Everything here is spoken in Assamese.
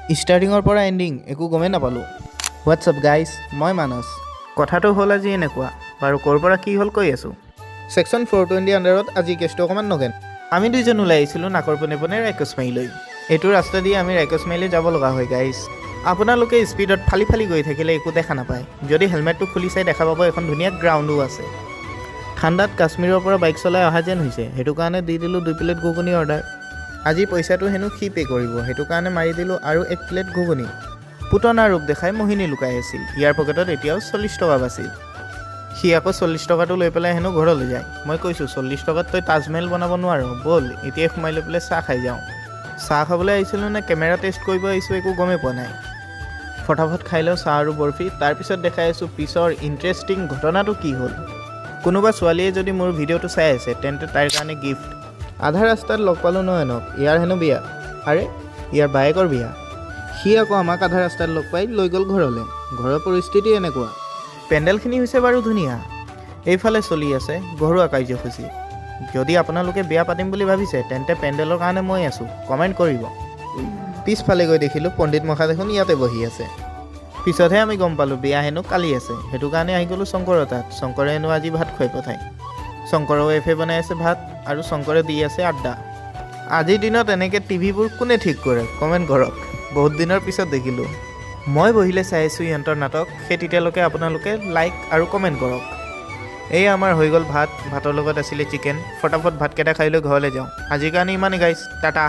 ষ্টাৰ্টিঙৰ পৰা এণ্ডিং একো গমেই নাপালোঁ। হোৱাটছআপ গাইজ, মই মানস। কথাটো হ'ল আজি এনেকুৱা, বাৰু ক'ৰ পৰা কি হ'ল কৈ আছোঁ। ছেকশ্যন 420 আণ্ডাৰত আজি কেছটো অকণমান নগেন। আমি দুইজন ওলাই আহিছিলোঁ নাকৰ পোনে পোনে ৰাইকচমাৰীলৈ। এইটো ৰাস্তা দি আমি ৰাইকচমাৰীলৈ যাব লগা হয় গাইজ। আপোনালোকে স্পীডত ফালি ফালি গৈ থাকিলে একো দেখা নাপায়। যদি হেলমেটটো খুলি চাই দেখা পাব এখন ধুনীয়া গ্ৰাউণ্ডো আছে। ঠাণ্ডাত কাশ্মীৰৰ পৰা বাইক চলাই অহা যেন হৈছে, সেইটো কাৰণে দি দিলোঁ 2 প্লেট ঘুগুনি অৰ্ডাৰ। আজি পইচাটো হেনো সি পে' কৰিব, সেইটো কাৰণে মাৰি দিলোঁ আৰু 1 প্লেট ঘুগুনি। পুতনা ৰূপ দেখাই মোহিনী লুকাই আছিল। ইয়াৰ পকেটত এতিয়াও 40 টকা বাছিল। সি আকৌ 40 টকাটো লৈ পেলাই হেনো ঘৰলৈ যায়। মই কৈছোঁ 40 টকাত তই তাজমহল বনাব নোৱাৰ, ব'ল এতিয়াই সোমাই লৈ পেলাই চাহ খাই যাওঁ। চাহ খাবলৈ আহিছিলোঁ নে কেমেৰা টেষ্ট কৰিব আহিছোঁ একো গমেই পোৱা নাই। ফটাফট খাই লওঁ চাহ আৰু বৰফি, তাৰপিছত দেখাই আছোঁ পিছৰ ইণ্টাৰেষ্টিং ঘটনাটো কি হ'ল। কোনোবা ছোৱালীয়ে যদি মোৰ ভিডিঅ'টো চাই আছে তেন্তে তাইৰ কাৰণে গিফ্ট। আধা ৰাস্তাত লগ পালোঁ নয়নক, ইয়াৰ হেনো বিয়া। আৰে ইয়াৰ বায়েকৰ বিয়া। সি আকৌ আমাক আধা ৰাস্তাত লগ পাই লৈ গ'ল ঘৰলৈ। ঘৰৰ পৰিস্থিতি এনেকুৱা। পেণ্ডেলখিনি হৈছে বাৰু ধুনীয়া। এইফালে চলি আছে ঘৰুৱা কাৰ্যসূচী। যদি আপোনালোকে বিয়া পাতিম বুলি ভাবিছে তেন্তে পেণ্ডেলৰ কাৰণে মই আছোঁ, কমেণ্ট কৰিব। পিছফালে গৈ দেখিলোঁ পণ্ডিত মহা দেখোন ইয়াতে বহি আছে। পিছতহে আমি গম পালোঁ বিয়া হেনো কালি আছে, সেইটো কাৰণে আহি গ'লোঁ শংকৰৰ তাত। শংকৰে হেনো আজি ভাত খুৱাই পঠায়। শংকৰৰ ৱাইফে বনাই আছে ভাত আৰু শংকৰে দি আছে আড্ডা। আজিৰ দিনত এনেকৈ টিভিবোৰ কোনে ঠিক কৰে কমেণ্ট কৰক। বহুত দিনৰ পিছত দেখিলোঁ। মই বহিলে চাই আছোঁ ইহঁতৰ নাটক, সেই তেতিয়ালৈকে আপোনালোকে লাইক আৰু কমেণ্ট কৰক। এই আমাৰ হৈ গ'ল ভাত, ভাতৰ লগত আছিলে চিকেন। ফটাফট ভাতকেইটা খাই লৈ ঘৰলৈ যাওঁ। আজিৰ কাৰণে ইমানেই গাইজ, টাটা।